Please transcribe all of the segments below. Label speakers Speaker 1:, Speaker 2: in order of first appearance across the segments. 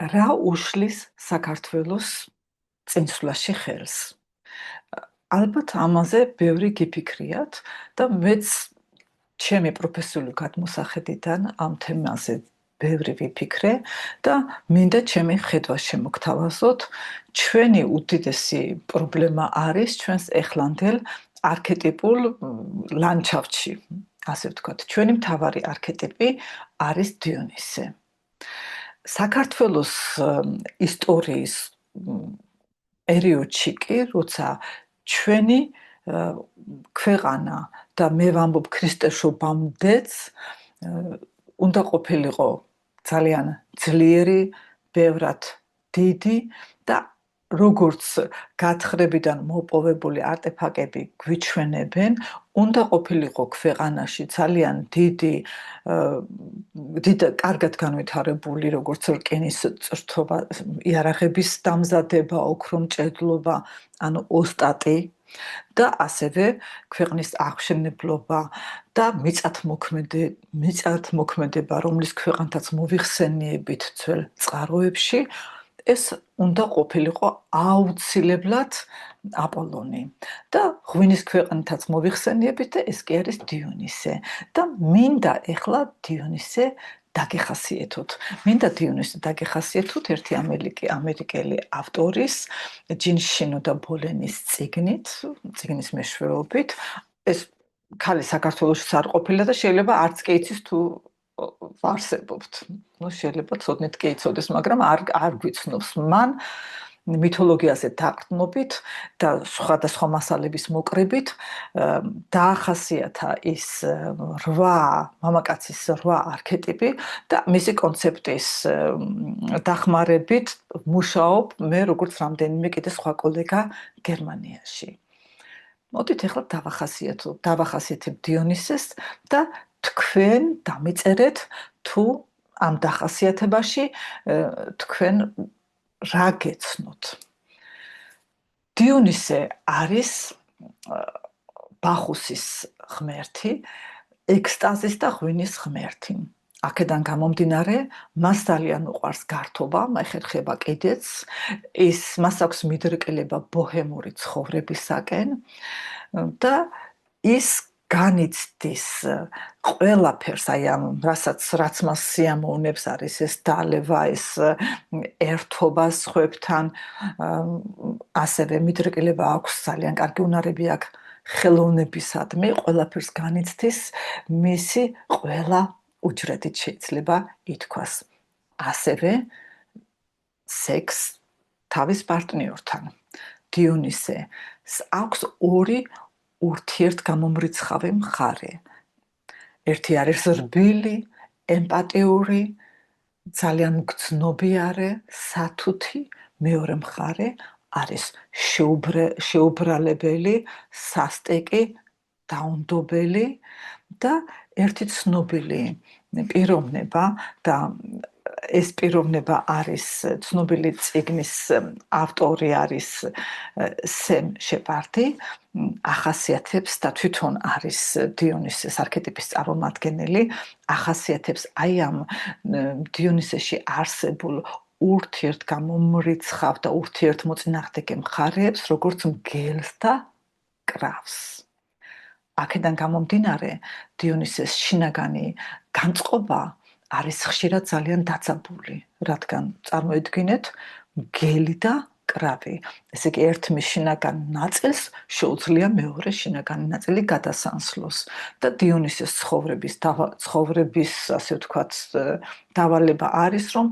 Speaker 1: რა უშლის საქართველოს წინსვლაში ხელს? ალბათ ამაზე ბევრი გიფიქრიათ და მეც ჩემი პროფესიული გადმოსახედიდან ამ თემაზე ბევრი ვიფიქრე და მინდა ჩემი ხედვა შემოგთავაზოთ. ჩვენი უდიდესი პრობლემა არის ჩვენს ეხლანდელ არქეტიპულ ლანდშაფტში, ასე ვთქვათ. ჩვენი მთავარი არქეტიპი არის დიონისე. საქართველოს ისტორიის პერიოდში კი, როცა ჩვენი ქვეყანა და მე ვამბობ ქრისტეშობამდეც უნდა ყოფილიყო ძალიან ძლიერი, ბევრად დიდი და როგორც გათხრებიდან მოპოვებული არტეფაქტები გვიჩვენებენ, უნდა ყოფილიყო ქვეყანაში ძალიან დიდი, კარგად განვითარებული, როგორც რკინის წრთობა, იარაღების დამზადება, ოქრომჭედლობა, ანუ ოსტატი და ასევე ქვეყნის აღმშენებლობა და მიწათმოქმედება, რომლის ქვეყანთაც მოიხსენიებით ძველ წყაროებში, ეს უნდა ყოფილიყო აუცილებლად აპოლონი და ღვინის ქვეყანთაც მოიხსენიებით და ეს კი არის დიონისე და მინდა ეხლა დიონისე დაგეხასიათოთ. მინდა დიონისე დაგეხასიათოთ ერთი ამერიკელი ავტორის ჯინ შინო და ბოლენის წიგნის მეშვეობით. ეს ქალი საქართველოში არ ყოფილა და შეიძლება არც კი იცის თუ ვარსებობთ. შეიძლება ცოდნით კი იცოდეს, მაგრამ არ გვიცნობს. მან მითოლოგიაზე დაყრდნობით და სხვადასხვა მასალების მოკრებით დაახასიათა ის მამაკაცის 8 არქეტიპი და მისი კონცეფტის დახმარებით მუშაობ მე როგორც რამდენიმე კიდე სხვა კოლეგა გერმანიაში. მოდით ახლა დავახასიათებ დიონისეს და თქვენ დამიწერეთ თუ ამ დახასიათებაში თქვენ რა გეცნოთ. დიონისე არის ბახუსის ღმერთი, ექსტაზის და ღვინის ღმერთი. აქედან გამომდინარე, მას ძალიან უყვარს გართობა, ხერხება კიდეც, მას აქვს მიდრეკილება ბოჰემური ცხოვრებისაკენ და ის განიცდის ყველაფერს, აი ამ რაც მას სიამოვნებს არის ეს დალევა, ეს ერთობა სხვებთან, ასევე მიდრეკილება აქვს, ძალიან კარგი უნარები აქვს ხელოვნებისადმი, ყველაფერს განიცდის მისი ყველა უჯრედით შეიძლება ითქვას. ასევე სექს თავის პარტნიორთან. დიონისეს აქვს 2 ურთიერთგამომრიცხავი მხარე. ერთი არის რბილი, ემპათიური, ძალიან მგრძნობიარე, სათუთი, მეორე მხარე არის შეუბრალებელი, სასტიკი, დაუნდობელი და ერთი ცნობილი პიროვნება და ეს პიროვნება არის ცნობილი წიგნის ავტორი არის სემ შეპარდი, ახასიათებს და თვითონ არის დიონისეს არქეტიპის წარმომადგენელი, ახასიათებს აი ამ დიონისეში არსებულ ურთიერთგამომრიცხავ და ურთიერთმოწინააღმდეგე მხარეებს, როგორც მგელს და კრავს. აქედან გამომდინარე, დიონისეს შინაგანი განწყობა არის ხშირად ძალიან დაძაბული, რადგან წარმოიდგინეთ მგელი და კრავი. ესე იგი, ერთ მის შინაგან ნაწილს შეუძლია მეორე შინაგანი ნაწილი გადასანსლოს და დიონისეს ცხოვრების, ასე ვთქვათ, დავალება არის, რომ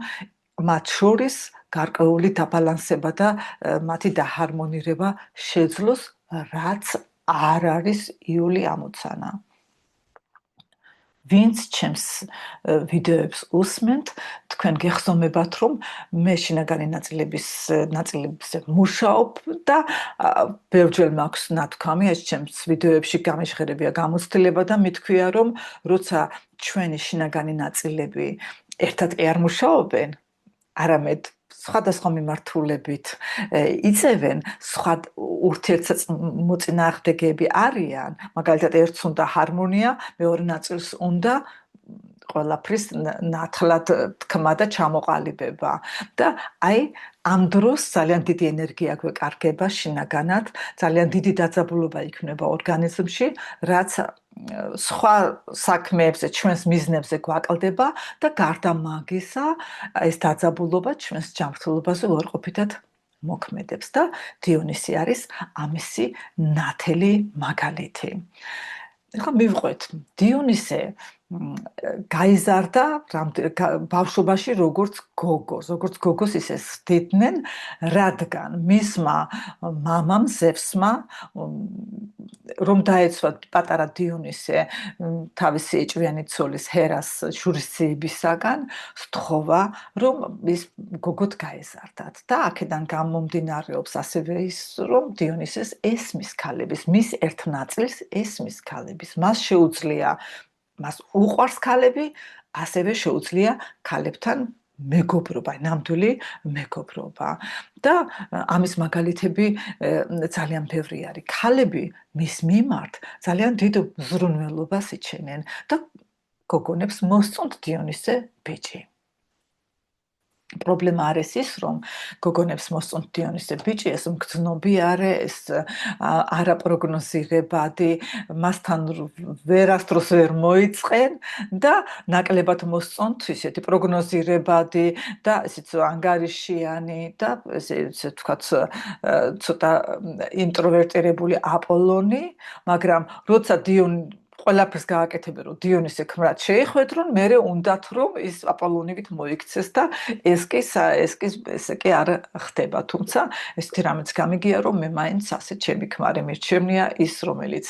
Speaker 1: მათ შორის გარკვეული დაბალანსება და მათი დაჰარმონირება შეძლოს, რაც არ არის იული ამოცანა. ვინც ჩემს ვიდეოებს უსმენთ, თქვენ გეხსოვებათ, რომ მე შინაგანი ნაწილებზე მუშაობ და ბევრჯერ მაქვს ნათქვამი, ეს ჩემს ვიდეოებში გამეჟღერებია გამოცდილება და მithქვია, რომ როცა ჩვენი შინაგანი ნაწილები ერთად კი არ მუშაობენ, არამედ სხვადასხვა მიმართულებით იწევენ, სხვა ურთიერთმოწინააღმდეგეები არიან, მაგალითად ერთს უნდა ჰარმონია, მეორე ნაწილს უნდა ყველაფრის ნათლად თქმა და ჩამოყალიბება და აი ამ დროს ძალიან დიდი ენერგია გვეკარგება შინაგანად, ძალიან დიდი დაძაბულობა იქნება ორგანიზმში, რაც სხვა საქმეებზე, ჩვენს მიზნებზე გვაკლდება და გარდა მაგისა, ეს დაძაბულობა ჩვენს ჯანმრთელობაზე უარყოფითად მოქმედებს და დიონისი არის ამისი ნათელი მაგალითი. ეხლა მივყვეთ, დიონისე გაიზარდა ბავშვობაში როგორც გოგოს ისე ზრდიდნენ, რადგან მისმა მამამ ზევსმა რომ დაეცვა პატარა დიონისე თავისი ეჭვიანი ცოლის ჰერას შურისძიებისაგან, სთხოვა რომ ის გოგოთ გაეზარდათ და აქედან გამომდინარეობს ასევე ის რომ დიონისეს ესმის ქალების, მის ერთ ნაწილს ესმის ქალების, მას უყვარს ქალები, ასევე შეუძლია ქალებთან მეგობრობა, ნამდვილი მეგობრობა. და ამის მაგალითები ძალიან ბევრი არის. ქალები მის მიმართ ძალიან დიდ ზრუნველობას იჩენენ და გოგონებს მოსწონთ დიონისე ბიჭი. პრობლემა არის ის, რომ გოგონებს მოსწონთ დიონისე ბიჭი, ეს მგრძნობი არის, ეს არაპროგნოზირებადი, მასთან ვერასდროს ვერ მოიწყენ და ნაკლებად მოსწონთ ისეთი პროგნოზირებადი და ესეც ანგარიშიანი და ესე თქვათ ცოტა ინტროვერტირებული აპოლონი, მაგრამ როცა ყველაფერს გააკეთებენ, რომ დიონისე ქმრად შეიხვედრონ, მერე უნდათ რომ ის აპოლონივით მოიქცეს და ეს კი არ ხდება. თუმცა ესეთი რამეც გამიგია, რომ მე მაინც ასე ჩემი ქმარი მირჩევნია, ის რომელიც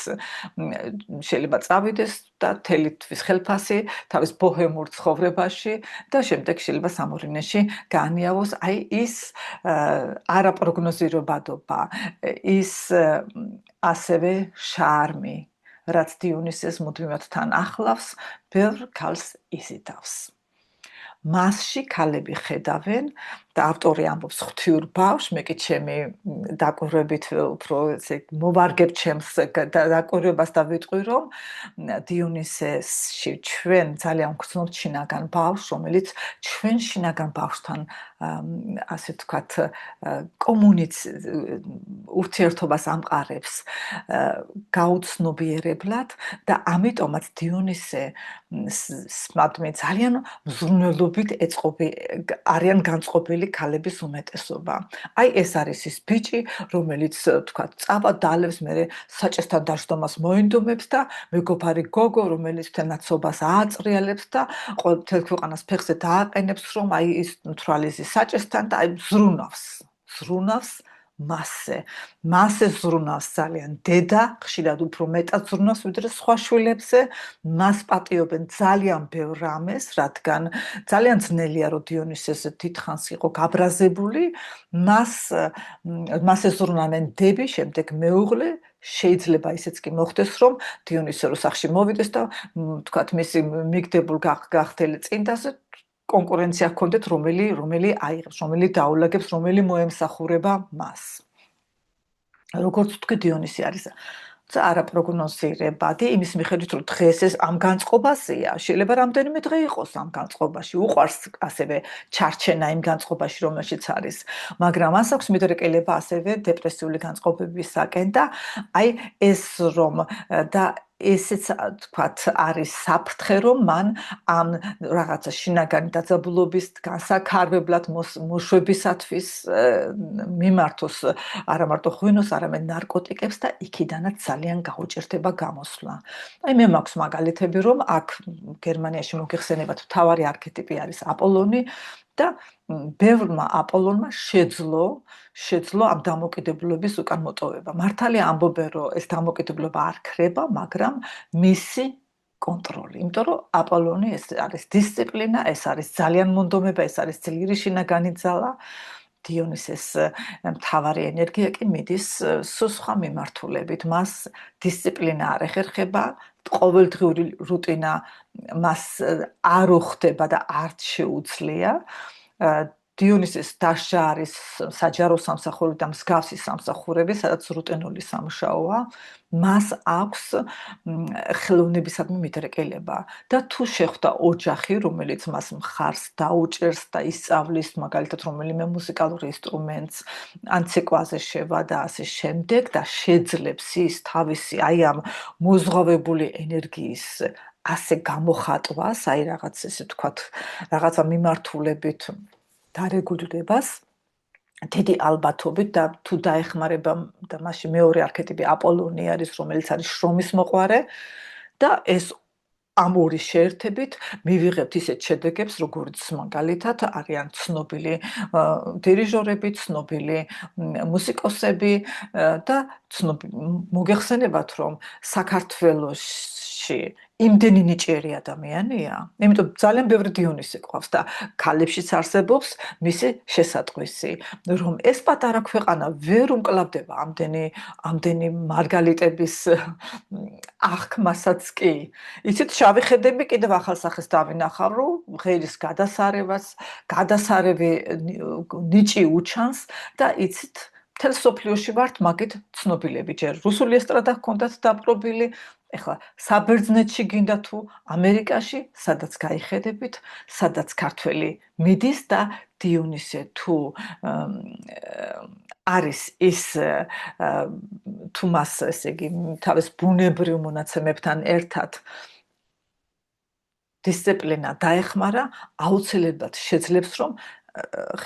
Speaker 1: შეიძლება წავიდეს და მთელი თვის ხელფასი თავის ბოჰემურ ცხოვრებაში და შემდეგ შეიძლება სამორინეში გაანიავოს. აი ის არაპროგნოზირებადობა, ის ასევე შარმი, რაც დიონისეს მუდმივად თან ახლავს, ბევრ ქალს იზიდავს. მასში ქალები ხედავენ და ავტორი ამბობს ღვთიურ ბავშვს, მე კი ჩემი დაკვირვებით უფრო ესე მოვარგებ ჩემს დაკვირვებას და ვიტყვი, რომ დიონისესში ჩვენ ძალიან გვგრძნობთ შინაგან ბავშვს, რომელიც ჩვენ შინაგან ბავშვთან ასე ვთქვათ ურთიერთობას ამყარებს გაუცნობიერებლად და ამიტომაც დიონისე ძალიან მზრუნველობით არიან განწყობილი ქალების უმეტესობა. აი ეს არის ის ბიჭი, რომელიც თქვათ წავა დალევს, მერე საჭესთან დაждომას მოინდომებს და მეგობარი გოგო, რომელიც თენაცობას ააწრიალებს და მთელ ქვეყანას ფეხზე დააყენებს, რომ აი ის თვალიზის საჭესთან და აი ზრუნავს მასზე ზრუნავს ძალიან დედა, ხშირად უფრო მეტად ზრუნავს ვიდრე სხვა შვილებზე, მას პატიობენ ძალიან ბევრ რამეს, რადგან ძალიან ძნელია რომ დიონისეს დიდხანს იყო გაბრაზებული, მასზე ზრუნავენ დები, შემდეგ მეუღლე, შეიძლება ისეც კი მოხდეს, რომ დიონისე რო სახლში მოვიდეს და თქვათ მისი მიგდებულ გახდელი წინდაზე კონკურენცია ჰქონდეთ, რომელი აიღებს, რომელი დაულაგებს, რომელი მოემსახურება მას. როგორც თქვი, დიონისი არის არაპროგნოზირებადი, იმის მიხედვით, რომ დღეს ეს ამ განწყობაზეა, შეიძლება რამდენიმე დღე იყოს ამ განწყობაში, უყვარს ასევე ჩარჩენა იმ განწყობაში, რომელშიც არის, მაგრამ მას აქვს მიდრეკილება ასევე დეპრესიული განწყობებისაკენ და აი ეს რომ და ესეც თქვათ არის საფრთხე, რომ მან ამ რაღაცა შინაგანი დაძაბულობის განსაკარებლად მოშვებისათვის მიმართოს არა მარტო ღვინოს, არამედ ნარკოტიკებს და იქიდანაც ძალიან გაუჭირდება გამოსვლა. აი მე მაქვს მაგალითები, რომ აქ გერმანიაში მოგეხსენებათ, მთავარი არქეტიპი არის აპოლონი და ბევრმა აპოლონმა შეძლო ამ დამოკიდებულების უკან მოტოვება. მართალია ამბობენ, რომ ეს დამოკიდებულება არ ქრება, მაგრამ მისი კონტროლი, იმიტომ რომ აპოლონი ეს არის დისციპლინა, ეს არის ძალიან მონდომება, ეს არის ძლიერი შინაგანი ძალა. დიონისეს მთავარი ენერგია კი მიდის სხვა მიმართულებით. მას დისციპლინა არ ეხერხება, ყოველდღიური რუტინა მას არ უხდება და არც შეუძლია. დიონისეს დასჯა არის საჯარო სამსახური და მსგავსი სამსახურები, სადაც რუტენული სამუშაოა. მას აქვს ხელოვნებისადმი მიდრეკილება და თუ შეხვდა ოჯახი, რომელიც მას მხარს დაუჭერს და ისწავლის, მაგალითად, რომელიმე მუსიკალურ ინსტრუმენტს, ან ციკლაზე შევა და ასე შემდეგ და შეძლებს ის თავისი აი ამ მოზღვავებული ენერგიის ასე გამოხატვას, აი რაღაც ესე ვთქვათ, რაღაცა მიმართულებით დარეგულირებას, დიდი ალბათობით და თუ დაეხმარება და მაშინ მეორე არქეტიპი აპოლონი არის, რომელიც არის შრომის მოყვარე და ეს ამ ორი შეერთებით მივიღებთ ისეთ შედეგებს, როგორც მაგალითად არიან ცნობილი დირიჟორები, ცნობილი მუსიკოსები და მოგეხსენებათ, რომ საქართველოში იმდენი ნიჭიერი ადამიანია, იმიტომ ძალიან ბევრი დიონისი ყავს და ქალებშიც არსებობს მისი შესატყვისი, რომ ეს პატარა ქვეყანა ვერ უმკლავდება ამდენი მარგალიტების აღქმასაც კი. იცით, შავი ხედები კიდევ ახალსახეს დავინახავ, რომ ღერის გადასარევი ნიჭი უჩანს და იცით, მთელ სოფლიოში ვართ მაგით ცნობილები, ჯერ რუსული ესტრადა ჰქონდათ დაპყრობილი, ეხლა საბერძნეთში გინდა თუ ამერიკაში, სადაც გაიხედებით, სადაც ქართველი მიდის და დიონისე თუ არის ის თუ მას ესე იგი თავის ბუნებრივ მონაცემებთან ერთად დისციპლინა დაეხმარა, აუცილებლად შეძლებს, რომ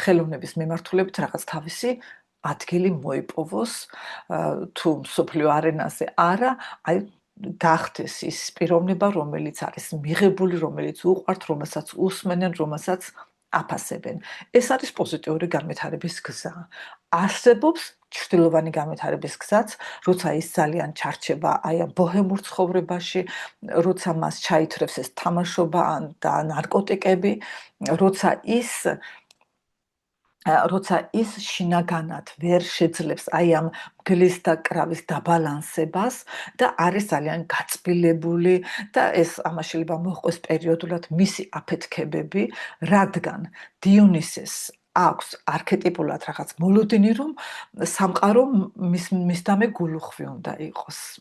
Speaker 1: ხელოვნების მიმართულებით რაღაც თავისი ადგილი მოიპოვოს, თუ მსოფლიო არენაზე არა, აი გახდეს ის პიროვნება, რომელიც არის მიღებული, რომელიც უყვართ, რომელსაც უსმენენ, რომელსაც აფასებენ. ეს არის პოზიტიური განვითარების გზა. არსებობს ჩრდილოვანი განვითარების გზაც, როცა ის ძალიან ჩარჩება აი ამ ბოჰემურ ცხოვრებაში, როცა მას ჩაითრევს ეს თამაშობა და ნარკოტიკები, როცა ის შინაგანად ვერ შეძლებს აი ამ მგლის და კრავის დაბალანსებას და არის ძალიან გაწბილებული და ეს ამაშლება მოჰყვის პერიოდულად მისი აფეთქებები, რადგან დიონისეს აქვს არქეტიპულად რაღაც მოლოდინი, რომ სამყარო მისდამე გულუხვი უნდა იყოს.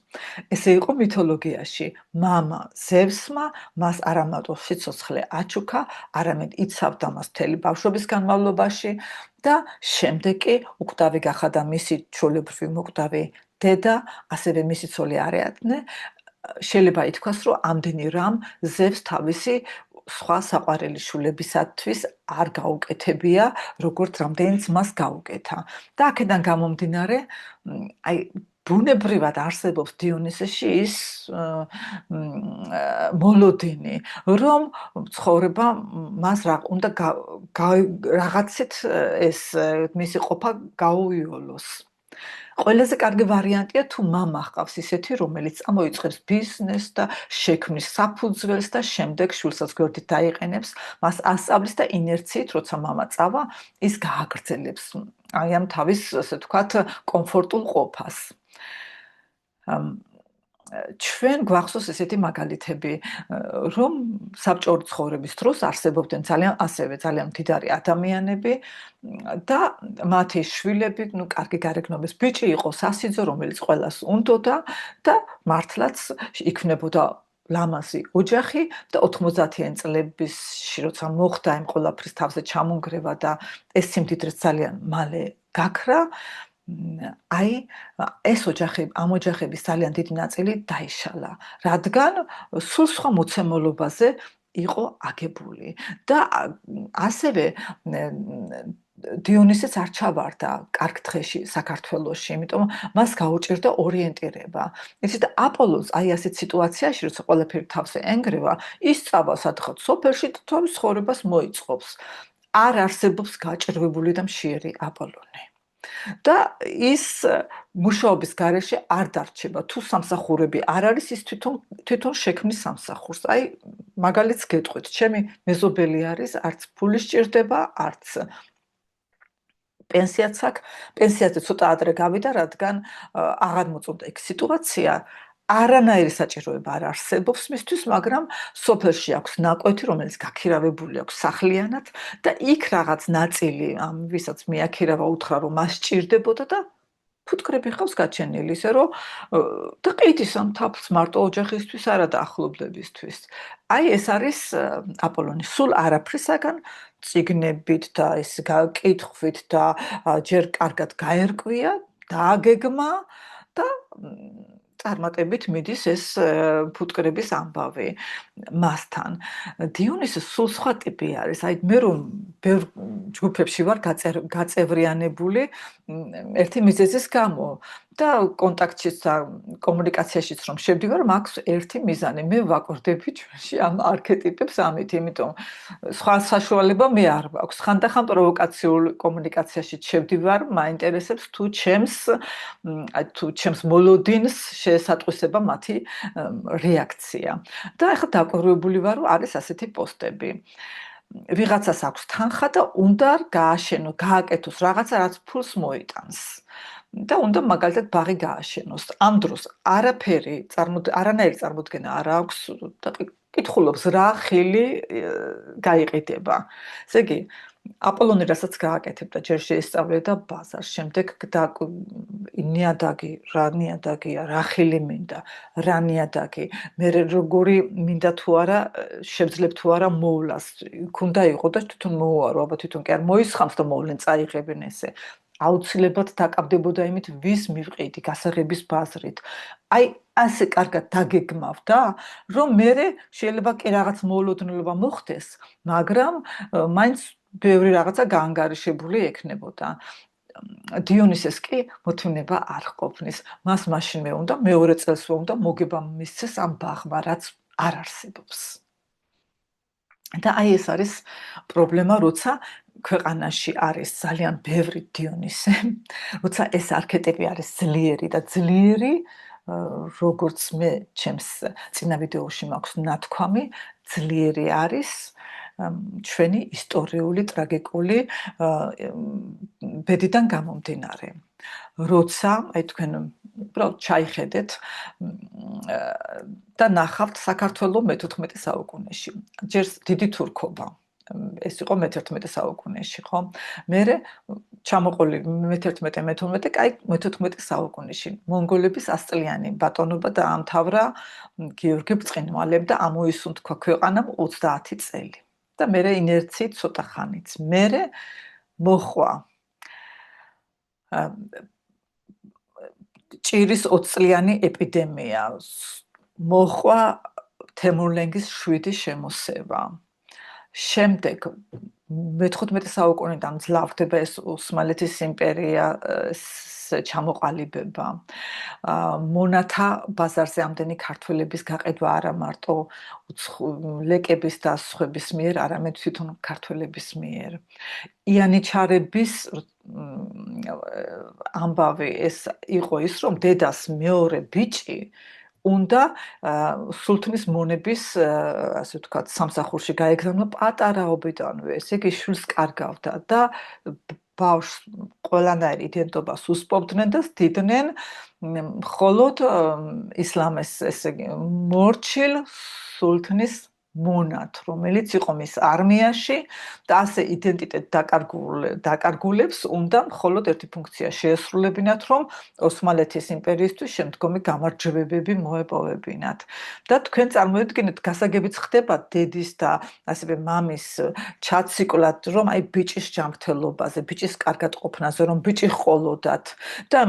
Speaker 1: ესე იყო მითოლოგიაში. მამა ზევსმა მას არამატო სიცოცხლე აჩუქა, არამედ იცავდა მას მთელი ბავშვობის განმავლობაში და შემდეგ კი უკვდავი გახადა მისი ჩვეულებრივი მოკვდავი დედა, ასევე მისი ცოლი არიადნე. შეიძლება ითქვას, რომ ამდენი რამ ზევს თავისი სხვა საყვარელი შულებისათვის არ გაუკეთებია, როგორც რამდენიც მას გაუკეთა. და აქედან გამომდინარე, აი ბუნებრივად არსებობს დიონისეში ის მოლოდინი, რომ ცხოვრება მას უნდა რაღაცით ეს მისი ყოფა გაუიოლოს. ყველაზე კარგი ვარიანტია თუ მამა ჰყავს ისეთი, რომელიც წამოიწყებს ბიზნესს და შექმნის საფუძველს და შემდეგ შვილსაც გვერდით დაიყენებს, მას ასწავლის და ინერციით, როცა მამა წავა, ის გააგრძელებს აი ამ თავის, ასე ვთქვათ, კომფორტულ ყოფას. ჩვენ გვახსოვს ესეთი მაგალითები, რომ საბჭოური ცხოვრების დროს არსებობდნენ ძალიან მდიდარი ადამიანები და მათი შვილები, კარგი გარეგნობის ბიჭი იყო სასიძო, რომელიც ყველას უნდოდა და მართლაც იქმნებოდა ლამაზი ოჯახი და 90-იან წლებისში, როცა მოხდა იმ ყველაფრის თავზე ჩამონგრევა და ეს სიმდიდრეც ძალიან მალე გაქრა, აი ეს ამ ოჯახების ძალიან დიდი ნაწილი დაიშალა, რადგან სულ სხვა მოცემულობაზე იყო აგებული და ასევე დიონისეც არ ჩავარდა კარგ დღეში საქართველოში, იმიტომ მას გაუჭირდა ორიენტირება. იცით, აპოლონს აი ასეთ სიტუაციაში, როცა ყველაფერი თავზე ენგრევა, ის წავა სათხოთ სოფელში და თავის ცხოვრებას მოიწყობს. არ არსებობს გაჭირვებული და მშიერი აპოლონი. და ის მუშაობის გარეშე არ დარჩება. თუ სამსახურები არ არის, ის თვითონ შექმნის სამსახურს. აი, მაგალითს გეტყვით, ჩემი მეზობელი არის, არც ფული სჭირდება, არც პენსიაც აქვს. პენსიაზე ცოტა ადრე გავიდა, რადგან აღარ მოწონდა იქ სიტუაცია. არანაირი საჭიროება არ არსებობს მისთვის, მაგრამ სოფელში აქვს ნაკვეთი, რომელიც გაქირავებული აქვს სახლიანად და იქ რაღაც ნაწილი ამ ვისაც მიაქირავა უთხრა რომ მას სჭირდებოდა და ფუტკრები ხავს გაჩენილი, ისე რომ და ყიდის ამ თაფლს მარტო ოჯახისთვის, არა და ახლობლებისთვის. აი ეს არის აპოლონი სულ არაფრისაგან წიგნებით და ეს კითხვით და ჯერ კარგად გაერკვია, დააგეგმა და წარმატებით მიდის ეს ფუტკრების ამბავი მასთან. დიონისე სულ სხვა ტიპი არის. აი მე რომ ბევრ ჯგუფებში ვარ გაწევრიანებული ერთი მიზეზის გამო და კონტაქტშიც და კომუნიკაციაშიც რომ შევდივარ, მაქვს ერთი მიზანი. მე ვაკვირდები ჩვენში ამ არქეტიპებს ამით, იმიტომ სხვა საშუალება მე არ მაქვს. ხანდახან პროვოკაციულ კომუნიკაციაში შევდივარ, მაინტერესებს თუ ჩემს მოლოდინს შეესატყვისება მათი რეაქცია. და ახლა დაკვირვებული ვარ, რომ არის ასეთი პოსტები. ვიღაცას აქვს თანხა და უნდა გააშენო, გააკეთოს რაღაცა, რაც ფულს მოიტანს. და უნდა მაგალითად ბაღი გააშენოს. ამ დროს არანაირი წარმოდგენა არ აქვს და კითხულობს რა ხილი გაიყიდება. ესე იგი, აპოლონი რასაც გააკეთებდა, ჯერ შეესწავლიდა ბაზარს, შემდეგ რა ნიადაგია, რა ხილი მინდა, რა ნიადაგი, მე როგორი მინდა თუ არა, შევძლებ თუ არა მოვლას. უნდა იყო და თვითონ მოუარო, აბა თვითონ კი არ მოისხამს და მოვლენ წაიღებენ ესე. აუცილებლად დაკავდებოდა იმით, ვის მივყიდი გასაღების ბაზრით. აი, ასე კარგად დაგეგმავდა, რომ მე შეიძლება კი რაღაც მოულოდნელობა მოხდეს, მაგრამ მაინც ბევრი რაღაცა გაანგარიშებული ექნებოდა. დიონისეს კი მოთმინება არ ყოფნის. მას მაშინვე უნდა მეორე წელს უნდა მოგება მისცეს ამ ბაღმა, რაც არ არსებობს. და აი ეს არის პრობლემა, როცა ქვეყანაში არის ძალიან ბევრი დიონისე, როცა ეს არქეტიპი არის ძლიერი და ძლიერი, როგორც მე ჩემს წინა ვიდეოში მაქვს ნათქვამი, ძლიერი არის ჩვენი ისტორიული ტრაგიკული ბედიდან გამომდინარე. როცა აი თქვენ უბრალოდ ჩაიხედეთ და ნახავთ საქართველოს მე-14 საუკუნეში. ჯერ დიდი თურქობა. ეს იყო მე-11 საუკუნეში, ხო? მერე ჩამოყოლი მე-11, მე-12, კაი მე-14 საუკუნეში მონგოლების ასწლიანი ბატონობა დაამთავრა გიორგი ბრწყინვალემ და ამოისუნთქვა ქვეყანამ 30 წელი. და მერე ინერციით ცოტა ხანიც. მერე მოხვა ჭირის 20 წლიანი ეპიდემია. მოხვა თემურლენგის 7 შემოსევა. შემდეგ მე-15 საუკუნიდან ძლავდება ეს ოსმალეთის იმპერია ჩამოყალიბება. მონათა ბაზარზე ამდენი ქართველების გაყიდვა არა მარტო ლეკების და სხვების მიერ, არამედ თვითონ ქართველების მიერ. იანიჩარების ამბავი ეს იყო ის, რომ დედას მეორე ბიჭი უნდა სულთნის მონების, ასე ვთქვათ, სამსახურში გაეგზავნა პატარაობიდანვე, ესე იგი შვილს კარგავდა და ბავშვს ყველანაირ იდენტობას უსპობდნენ და სდიდნენ მხოლოდ ისლამის, ესე იგი, მორჩილ სულთნის მონათ, რომელიც იყო მის არმიაში და ასე იდენტიტეტ დაკარგულებს უნდა მხოლოდ ერთი ფუნქცია შეესრულებინათ, რომ ოსმალეთის იმპერიისთვის შემდგომი გამარჯვებები მოეპოვებინათ. და თქვენ წარმოიდგინეთ, გასაგებიც ხდება დედის და ასევე მამის ჩაციკლად, რომ აი ბიჭის ჯანმრთელობაზე, ბიჭის კარგად ყოფნაზე, რომ ბიჭი ყოლოდათ და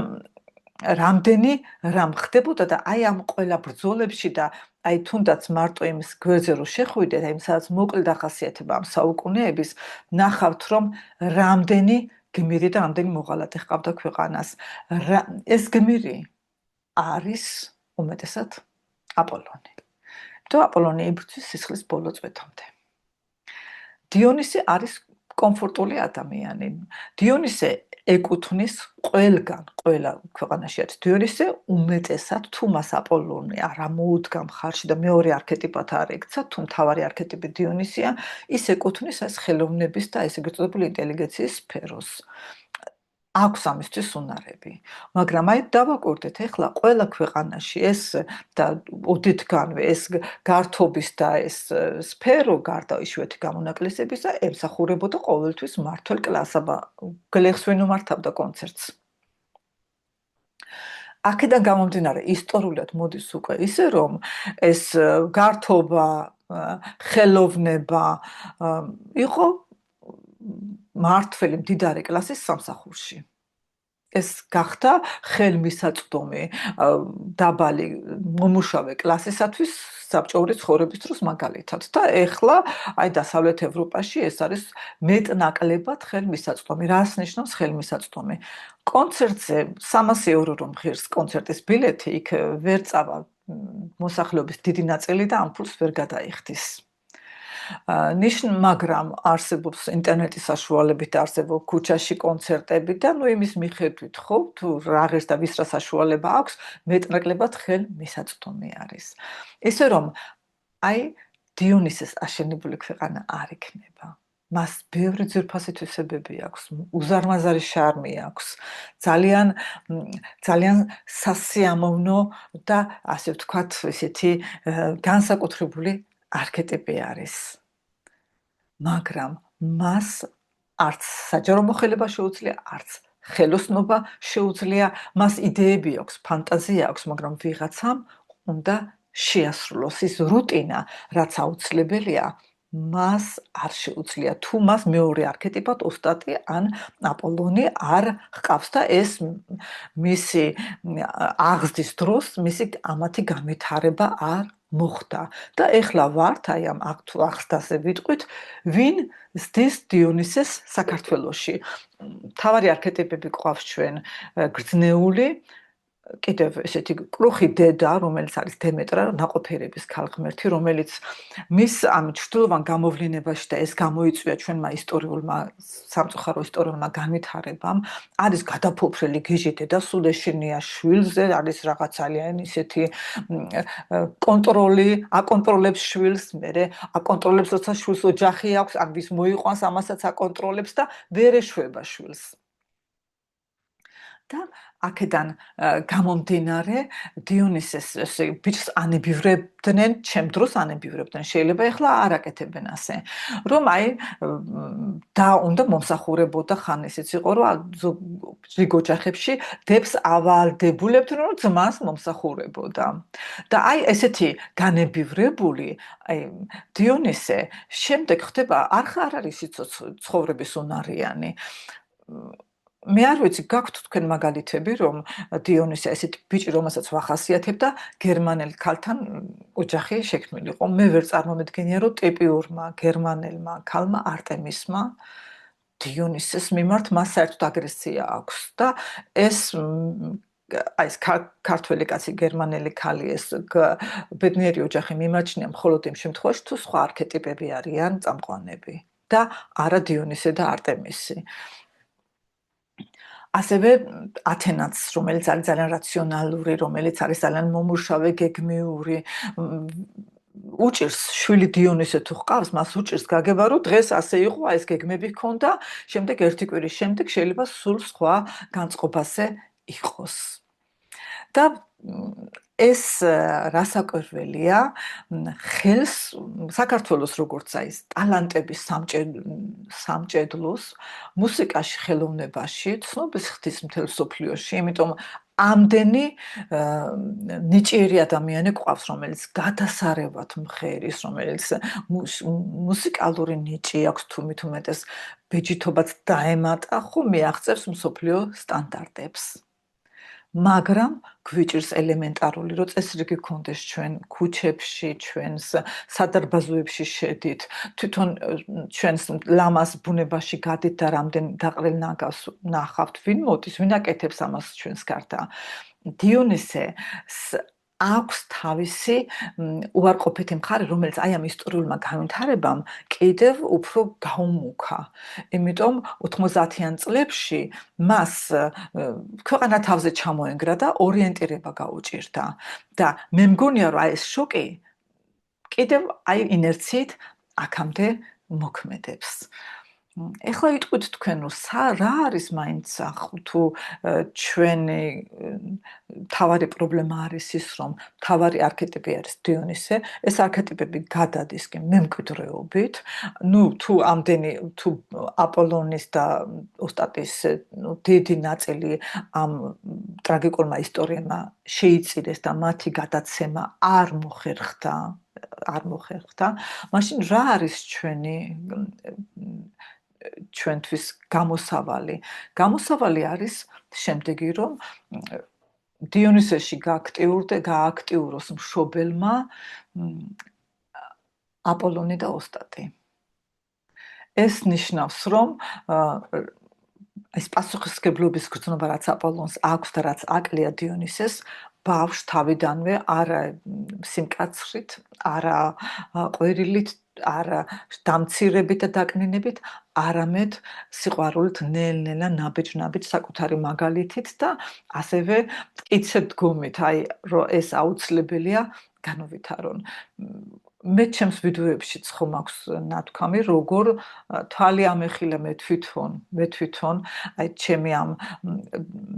Speaker 1: რამდენი რამ ხდებოდა და აი ამ ყველა ბრძოლებში და აი თუნდაც მარტო იმის გვერდზე რო შეხვიდეთ, აი სადაც მოკლე დახასიათება ამ საუკუნეების, ნახავთ რომ რამდენი გმირი და რამდენი მოღალატე ჰყავდა ქვეყანას. ეს გმირი არის უმეტესად აპოლონი. თუ აპოლონი იბრძვის სისხლის ბოლო წვეთამდე. დიონისე არის კომფორტული ადამიანი. დიონისე ეკუთვნის ყველა ქვეყანაში არის დიონისე უმეტესად თუ მას აპოლონი არ ამოუდგა მხარში და მეორე არქეტიპად არ ექცა, თუ მთავარი არქეტიპი დიონისია, ის ეკუთვნის ეს ხელოვნების და ესე გეწოდებული ინტელიგენციის სფეროს. აქვს ამისთვის უნარები. მაგრამ აი დავაკვირდეთ ახლა ყველა ქვეყანაში ეს და ოდითგანვე ეს გართობის და ეს სფერო გარდა იშვიათი გამონაკლისებისა ემსახურებოდა ყოველთვის მმართველ კლასს, აბა გლეხს ვინ უმართავდა კონცერტს. აქედან გამომდინარე ისტორიულად მოდის უკვე ისე რომ ეს გართობა, ხელოვნება იყო მმართველი მდიდარი კლასის სამსახურში. ეს გახდა ხელმისაწვდომი დაბალი მომუშავე კლასისათვის საბჭოური ცხოვრების დროს მაგალითად და ეხლა აი დასავლეთ ევროპაში ეს არის მეტნაკლებად ხელმისაწვდომი. რას ნიშნავს ხელმისაწვდომი? კონცერტზე 300 евро რომ ღირს კონცერტის ბილეთი, იქ ვერ წავა მოსახლეობის დიდი ნაწილი და ამ ფულს ვერ გადაიხდის. მაგრამ არსებობს ინტერნეტის საშუალებით არსებობს ქუჩაში კონცერტები და იმის მიხედვით ხო თუ რა ღირს და ვის რა საშუალება აქვს მეტნაკლებად ხელმისაწვდომი არის. ისე რომ აი დიონისეს აშენებული ქვეყანა არ იქნება. მას ბევრი ძვირფასი თვისებები აქვს, უზარმაზარი შარმი აქვს, ძალიან სასიამოვნო და ასე ვთქვათ, ესეთი განსაკუთრებული არქეტიპი არის. მაგრამ მას არც საჯარო მოხელება შეუძლია, არც ხელოსნობა შეუძლია, მას იდეები აქვს, ფანტაზია აქვს, მაგრამ ვიღაცამ უნდა შეასრულოს ის რუტინა, რაც აუცილებელია, მას არ შეუძლია. თუ მას მეორე არქეტიპად ოსტატი ან აპოლონი არ ჰყავს და ეს მისი აღზრდის დროს მისი ამათი განვითარება არ მოხდა და ეხლა ვართ აი ამ აღზრდაზე ვიტყვით ვინ ზდის დიონისეს საქართველოში. მთავარი არქეტიპები გვყავს ჩვენ გრძნეული კიდევ ესეთი კრუხი დედა, რომელიც არის დემეტრა, ნაყოფიერების ქალღმერთი, რომელიც მის ამ ჩრდილოვან გამოვლინებაში და ეს გამოიწვია ჩვენმა ისტორიულმა სამწუხარო ისტორიულმა განვითარებამ, არის გადაფოფრელი გიჟი დედა, სულ ეშინია შვილზე, არის რაღაც ძალიან ისეთი კონტროლი, აკონტროლებს შვილს, მერე აკონტროლებს როცა შვილს ოჯახი აქვს, ან ვის მოიყვანს, ამასაც აკონტროლებს და ვერ ეშვება შვილს. და აქედან გამომდინარე დიონისეს ბიჭს ანებივრებდნენ, ჩემ დროს ანებივრებდნენ, შეიძლება ეხლა არ აკეთებენ ასე, რომ აი და უნდა მომსახურებოდა ხან ისიც იყო, რომ ზოგ ოჯახებში დებს ავალდებულებდნენ, რომ ძმას მომსახურებოდა. და აი ესეთი განებივრებული, აი დიონისე შემდეგ ხდება არ არის ცხოვრების უნარიანი. მე არ ვიცი, გაქვთ თქვენ მაგალითები, რომ დიონისე ესეთი ბიჭი, რომელსაც ვახასიათებდა, გერმანელ ქალთან ოჯახი შექმნილიყო. მე ვერ წარმომედგენია, რომ ტიპიურმა გერმანელმა ქალმა არტემისმა დიონისეს მიმართ მას საერთოდ აგრესია აქვს და ეს აი ეს ქართველი კაცი, გერმანელი ქალი, ეს ბედნიერი ოჯახი მიმაჩნია მხოლოდ იმ შემთხვევაში, თუ სხვა არქეტიპები არიან წამყვანები და არა დიონისე და არტემისი. ასევე ათენაც, რომელიც არის ძალიან რაციონალური, რომელიც არის ძალიან მომუშავე, გეგმიური, უჭირს შვილი დიონისე თუ ჰყავს, მას უჭირს გაგება, რომ დღეს ასე იყო, აი ეს გეგმები ჰქონდა, შემდეგ ერთი კვირის შემდეგ შეიძლება სულ სხვა განწყობაზე იყოს. და ეს რასაკვირველია, ხელს საქართველოს როგორც აი ტალანტების სამჭედლოს მუსიკაში, ხელოვნებაში ცნობის ხდის მთელ მსოფლიოში, იმიტომ ამდენი ნიჭიერი ადამიანი გვყავს, რომელიც გადასარევად მღერის, რომელიც მუსიკალური ნიჭი აქვს, თუმით უმეტეს ბეჯითობაც დაემატა, ხო მიაღწევს მსოფლიო სტანდარტებს. მაგრამ გვიჭირს ელემენტარული, რომ წესრიგი გქონდეს ჩვენ ქუჩებში, ჩვენს სადარბაზოებში შედით, თვითონ ჩვენს ლამაზ ბუნებაში გადით და რამდენ დაყრილ ნაგავს ნახავთ, ვინ მოდის, ვინ აკეთებს ამას ჩვენს გარდა. დიონისე აქვს თავისი უარყოფითი მხარე, რომელიც აი ამ ისტორიულმა განვითარებამ კიდევ უფრო გაუმუქა. იმიტომ 90-იან წლებში მას ქვეყანა თავზე ჩამოენგრა და ორიენტირება გაუჭირდა. და მე მგონია, რომ აი ეს შოკი კიდევ აი ინერციით აქამდე მოქმედებს. ეხლა იტყვით თქვენ, რომ რა არის მაინც თუ ჩვენი თავარი პრობლემა არის ის, რომ თავარი არქეტიპი არის დიონისე, ეს არქეტიპები გადადის კი მემკვიდრეობით, თუ აპოლონის და ოსტატის დიდი ნაწილი ამ ტრაგიკულმა ისტორიებმა შეიწირეს და მათი გადაცემა არ მოხერხდა, მაშინ რა არის ჩვენთვის გამოსავალი? გამოსავალი არის შემდეგი, რომ დიონისეში გააქტიუროს მშობელმა აპოლონი და ოსტატი. ეს ნიშნავს, რომ ეს პასუხისმგებლობის გრძნობა, რაც აპოლონს აქვს და რაც აკლია დიონისეს, ბავშვს თავიდანვე არა სიმკაცრით, არა ყვირილით, არა დამცირებით და დაკნინებით, არამედ სიყვარულით ნელ-ნელა ნაბეჭ-ნაბეჭ საკუთარი მაგალითით და ასევე მტკიცედ დგომით, რომ ეს აუცილებელია განუვითარონ. მე ჩემს ვიდეოებშიც ხომ აქვს ნათქვამი, როგორ თვალი ამეხილა მე თვითონ, ჩემი ამ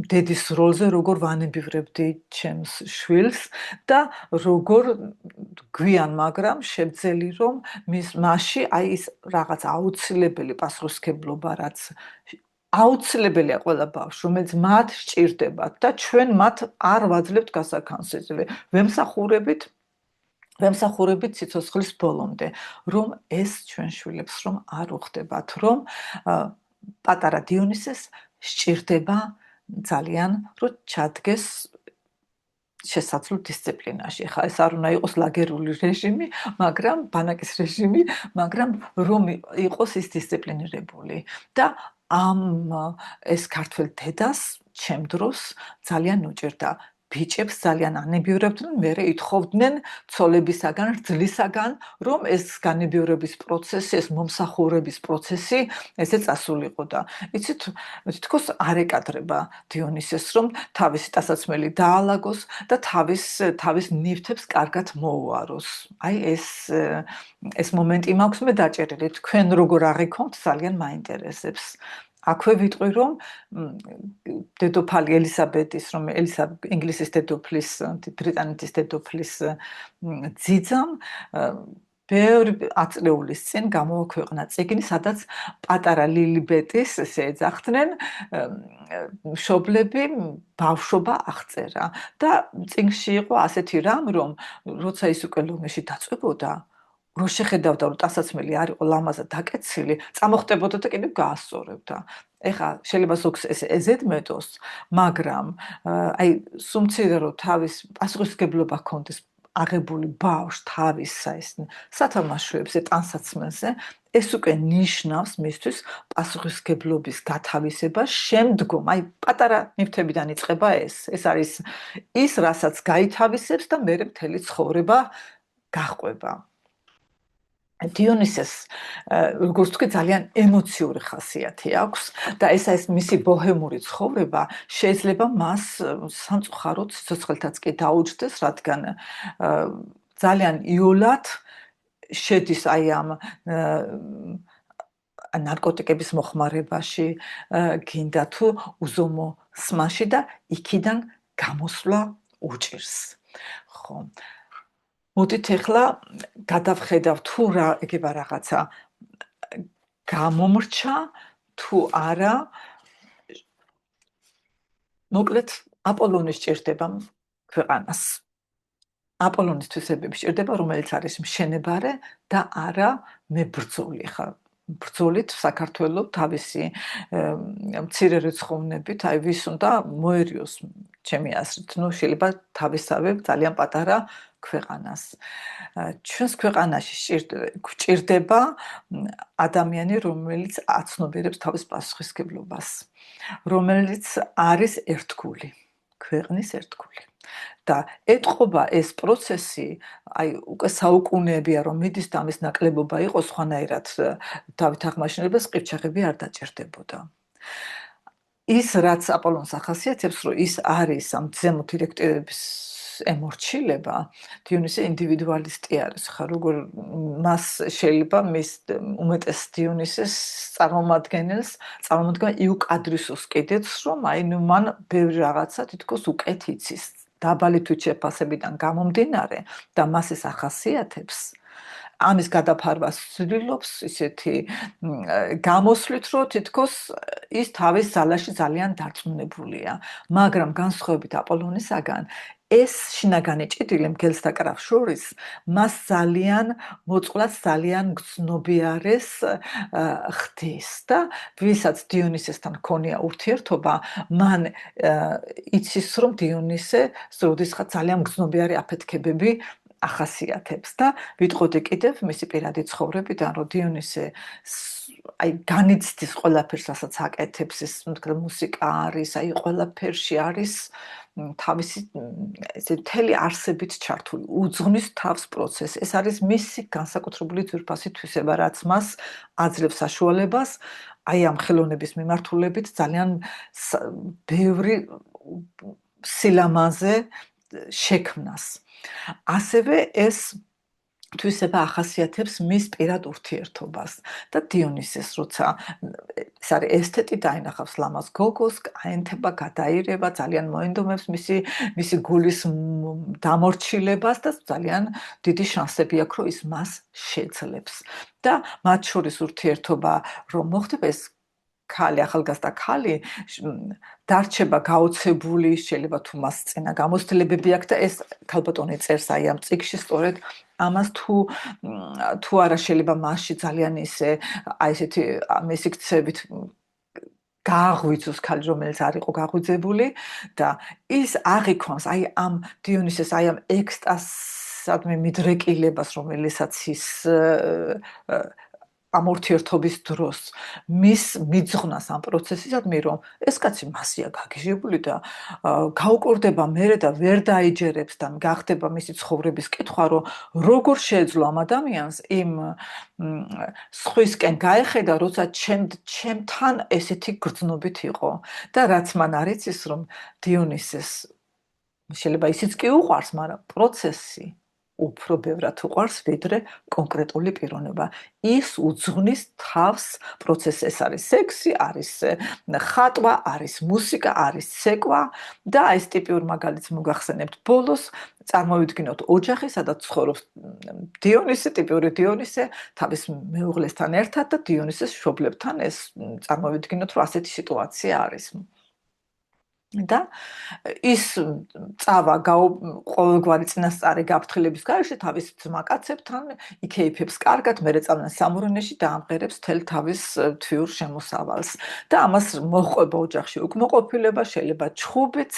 Speaker 1: დედის როლზე, როგორ ვანებივრებდი ჩემს შვილს და როგორ გვიან, მაგრამ შევძელი, რომ მასში ის რაღაც აუცილებელი პასუხისმგებლობა, რაც აუცილებელია ყველა ბავშვს, რომელიც მათ სჭირდებათ და ჩვენ მათ არ ვაძლევთ გასაქანსწრებელ. ვემსახურებით სიცოცხლის ბოლომდე, რომ ეს ჩვენ შვილებს რომ არ უხდებათ, რომ პატარა დიონისეს სჭირდება ძალიან, რომ ჩადგეს შესაძლო დისციპლინაში. ხა ეს არ უნდა იყოს ლაგერული რეჟიმი, მაგრამ ბანაკის რეჟიმი, მაგრამ რომ იყოს ის დისციპლინირებული. და ეს ქართველ დედას ჩემ დროს ძალიან უჭირდა. ბიჭებს ძალიან ანებიურებდნენ, მერე ითხოვდნენ ცოლებისაგან, რძლისაგან, რომ ეს განებიურების პროცესი, ეს მომსახურების პროცესი ესე წასულიყო და იცით, თითქოს არ ეკადრება დიონისეს, რომ თავისი ტანსაცმელი დაალაგოს და თავის ნივთებს კარგად მოუაროს. ეს მომენტი მაქვს მე დაჭერილი. თქვენ როგორ აღიქონთ, ძალიან მაინტერესებს. აქვე ვიტყვი, რომ დედოფალი ელისაბედის, ინგლისის დედოფლის, ბრიტანეთის დედოფლის ძიძამ ბევრი აწლეულის წინ გამოაქვეყნა წიგნი, სადაც პატარა ლილიბეტის ესე ეძახდნენ მშობლები ბავშვობა აღწერა და წიგნში იყო ასეთი რამ, რომ როცა ის უკვე ლომეში დაწვებოდა, რო შეხედავდა, რომ ტანსაცმელი არ იყო ლამაზად დაკეცილი, წამოხტებოდა და კიდევ გაასწორებდა. ეხლა შეიძლება ზოგს ესე ეზედმეტოს, მაგრამ სუმცირე რომ თავის პასუხისმგებლობა ჰქონდეს აღებული ბავშვს თავის სათამაშოებზე, ტანსაცმელზე, ეს უკვე ნიშნავს მისთვის პასუხისმგებლობის გათავისებას შემდგომ, პატარა ნივთებიდან იწყება ეს. ეს არის ის, რასაც გაითავისებს და მერე მთელი ცხოვრება გაჰყვება. დიონისეს, როგორც თქვი, ძალიან ემოციური ხასიათი აქვს და ეს მისი ბოჰემური ცხოვრება შეიძლება მას სამწუხაროდ სიცოცხლეთაც კი დაუჯდეს, რადგან ძალიან იოლად შედის ამ ნარკოტიკების მოხმარებაში, გინდა თუ უზომო სმაში და იქიდან გამოსვლა უჭირს. ხო. მოდით ახლა გადავხედავ თუ რა ეგება რაღაცა გამომრჩა თუ არა. მოკლედ აპოლონის სჭირდება ქვეყანას. აპოლონის თვისებები სჭირდება, რომელიც არის მშენებარე და არა მებრძოლი. ხა ბრძოლით საქართველოს თავისი მცირე რიცხოვნებით, ვის უნდა მოერიოს, ჩემი აზრით, შეიძლება თავისავე ძალიან პატარა ქვეყანას. ჩვენს ქვეყანაში გვჭირდება ადამიანი, რომელიც აცნობიერებს თავის პასუხისმგებლობას, რომელიც არის ერთგული, ქვეყნის ერთგული. და ეტყობა ეს პროცესი, უკვე საუკუნეებია რომ მიდის და ამის ნაკლებობა იყო, სხვანაირად დავით აღმაშენებლას ყივჩაღები არ დაჭერდებოდა. ის რაც აპოლონს ახასიათებს, რომ ის არის ამ ზემო დირექტივების ემორჩილება, დიონისე ინდივიდუალისტი არის, ხა როგორ მას შეიძლება მის უმეტეს დიონისეს წარმომადგენელს იუკადრისოს კიდეც, რომ აი ნუ მან ბევრი რაღაცა თითქოს უკეთ იცის, დაბალი თვითშეფასებიდან გამომდინარე და მას ეს ახასიათებს. ამის გადაფარვას ცდილობს ისეთი გამოსვლით, რომ თითქოს ის თავის ძალაში ძალიან დარწმუნებულია, მაგრამ განსხვავებით აპოლონისაგან ეს შინაგანი ჭიდილი მგელს და კრავს შორის მას ძალიან მოწყვლად ძალიან გრძნობიარეს ხდის და ვისაც დიონისესთან ჰქონია ურთიერთობა, მან იცის, რომ დიონისე როდესღაც ძალიან გრძნობიარე აფეთქებები ახასიათებს და ვიტყოდი კიდევ მისი პირადი ცხოვრებიდან, რომ დიონისე აი განიცდის ყველაფერს, რასაც აკეთებს, ეს მუსიკა არის, აი ყველაფერში არის თავისი ესე მთელი არსებით ჩართული, უძღვნის თავს პროცესს. ეს არის მისი განსაკუთრებული ძვირფასი თვისება, რაც მას აძლევს საშუალებას აი ამ ხელოვნების მიმართულებით ძალიან ბევრი სილამაზე შექმნას. ასევე ეს თვისება ახასიათებს მის პირად ურთიერთობას და დიონისეს, როცა ეს არის ესთეტი დაინახავს ლამაზ გოგოს, აენთება, გადაირება, ძალიან მოენდომებს მისი გულის დამორჩილებას და ძალიან დიდი შანსები აქვს, რომ ის მას შეძლებს. და მათ შორის ურთიერთობა რომ მოხდება, ეს ქალი, ახალგაზრდა ქალი დარჩება გაოცებული, შეიძლება თუ მას წინა გამოცდილებები აქვს და ეს ქალბატონი წერს აი ამ წიგნში სწორედ ამას თუ არა შეიძლება მასში ძალიან ისე აი ესეთი მისი ქცევით გააღვიძოს ქალი, რომელიც არ იყო გაღვიძებული და ის აღიქვამს აი ამ დიონისეს აი ამ ექსტაზსადმი მიდრეკილებას, რომელსაც ის ამ ურთიერთობის დროს მის მიძღვნას ამ პროცესისადმი, რომ ეს კაცი მასია გაგიჟებული და გაუკორდება მერე და ვერ დაიჯერებს და გახდება მისი ცხოვრების კითხვა, რომ როგორ შეეძლო ამ ადამიანს იმ სხვისკენ გაეხედა, როცა ჩემთან ესეთი გრძნობით იყო და რაც მან არ იცის, რომ დიონისეს შეიძლება ისიც კი უყვარს, მაგრამ პროცესი უფრო ბევრად უყვარს, ვიდრე კონკრეტული პიროვნება. ის უძღვნის თავს პროცესს, ეს არის სექსი, არის ხატვა, არის მუსიკა, არის ცეკვა და ეს ტიპიურ მაგალითს მოგახსენებთ ბოლოს, წარმოვიდგინოთ ოჯახი, სადაც ცხოვრობს დიონისე, ტიპიური დიონისე, თავის მეუღლესთან ერთად და დიონისეს მშობლებთან ეს წარმოვიდგინოთ, რომ ასეთი სიტუაცია არის. და ის წავა ყოველგვარი წინასწარი გაფრთხილების გარეშე თავის ძმა-კაცებთან, იქეიფებს კარგად, მერე წავდნენ სამურენეში და ამღერებს მთელ თავის თვიურ შემოსავალს. და ამას მოჰყვება ოჯახში უკმაყოფილება, შეიძლება ჩხუბიც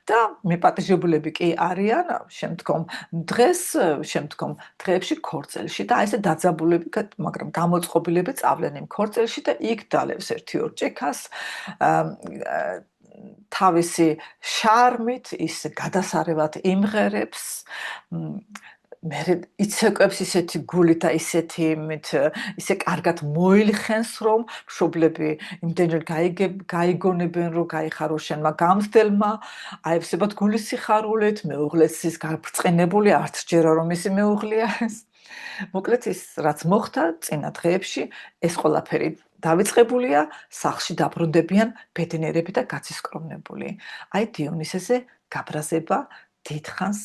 Speaker 1: და მიპატიჟებულები კი არიან შემდგომ დღეებში ქორწელში და ესე დაძაბულები, მაგრამ გამოწყობილები წავლენ იმ ქორწელში და იქ დალევს 1-2 ჭიქას თავისი შარმით ის გადასარევად იმღერებს, მერე იცეკვებს ისეთი გულით და ისე კარგად მოილხენს, რომ მშობლები იმდენჯერ გაიგონებენ, რომ გაიხარო შენმა გამზდელმა, აევსებათ გულის სიხარულით, მეუღლეც ის გაბრწყინებული, არც ჯერა რომ ისი მეუღლეა ეს. მოკლედ ის რაც მოხდა წინა დღეებში, ეს ყველაფერი დავიწყებულია, სახლში დაბრუნდებიან ბედნიერები და გაცისკრომნებული. აი დიონისეზე გაბრაზება დიდხანს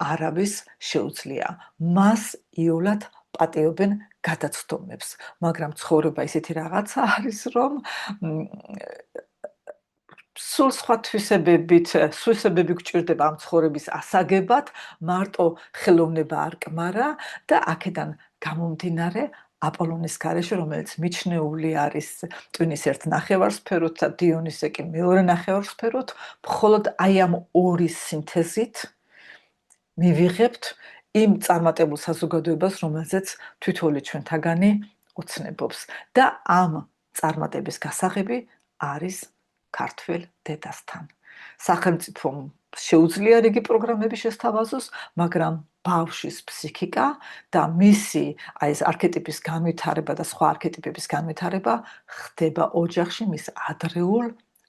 Speaker 1: არავის შეუძლია. მას იოლად პატიობენ გადაცდომებს, მაგრამ ცხოვრება ისეთი რაღაცა არის, რომ სულ სხვა თვისებები გვჭირდება ამ ცხოვრების ასაგებად, მარტო ხელოვნება არ კმარა და აქედან გამომდინარე აპოლონის გარეშე, რომელიც მიჩნეული არის ტვინის ერთ ნახევარსფეროთ და დიონისე კი მეორე ნახევარსფეროთ, მხოლოდ აი ამ ორი სინთეზით მივიღებთ იმ წარმატებულ საზოგადოებას, რომელზეც თითოეული ჩვენთაგანი ოცნებობს. და ამ წარმატების გასაღები არის ქართველ დედასთან. სახელმწიფომ შეუძლია რიგი პროგრამები შესთავაზოს, მაგრამ ბავშვის ფსიქიკა და მისი აი ეს არქეტიპის განვითარება და სხვა არქეტიპების განვითარება ხდება ოჯახში მის ადრეულ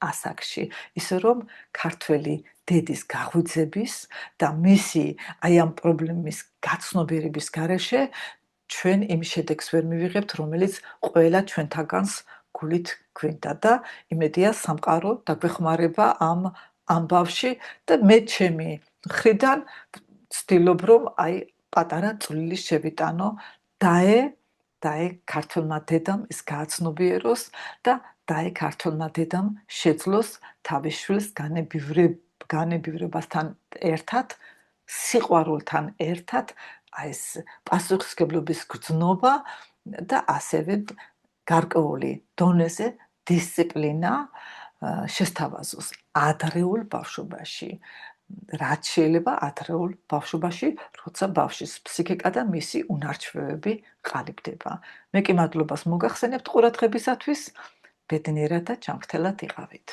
Speaker 1: ასაკში. ისე რომ ქართველი დედის გაღვიძების და მისი აი ამ პრობლემის გაცნობიერების გარეშე ჩვენ იმ შედეგს ვერ მივიღებთ, რომელიც ყველა ჩვენთაგანს გულით გვინდა და იმედია სამყარო დაგვეხმარება ამ ამბავში და მე ჩემი მხრიდან ვცდილობ რომ აი პატარა წვლილი შევიტანო დაე ქართველმა დედამ ის გააცნობიეროს და დაე ქართველმა დედამ შეძლოს თავის შვილს განებივრებასთან ერთად, სიყვარულთან ერთად აი ეს პასუხისმგებლობის გრძნობა და ასევე გარკვეული დონეზე დისციპლინა შესთავაზოს ადრეულ ბავშვობაში. რაც შეიძლება ადრეულ ბავშვობაში, როცა ბავშვის ფსიქიკა და მისი უნარჩვევები ყალიბდება. მე კი მადლობას მოგახსენებთ ყურადღებისათვის. ბედნიერად და ჯანმრთელად იყავით.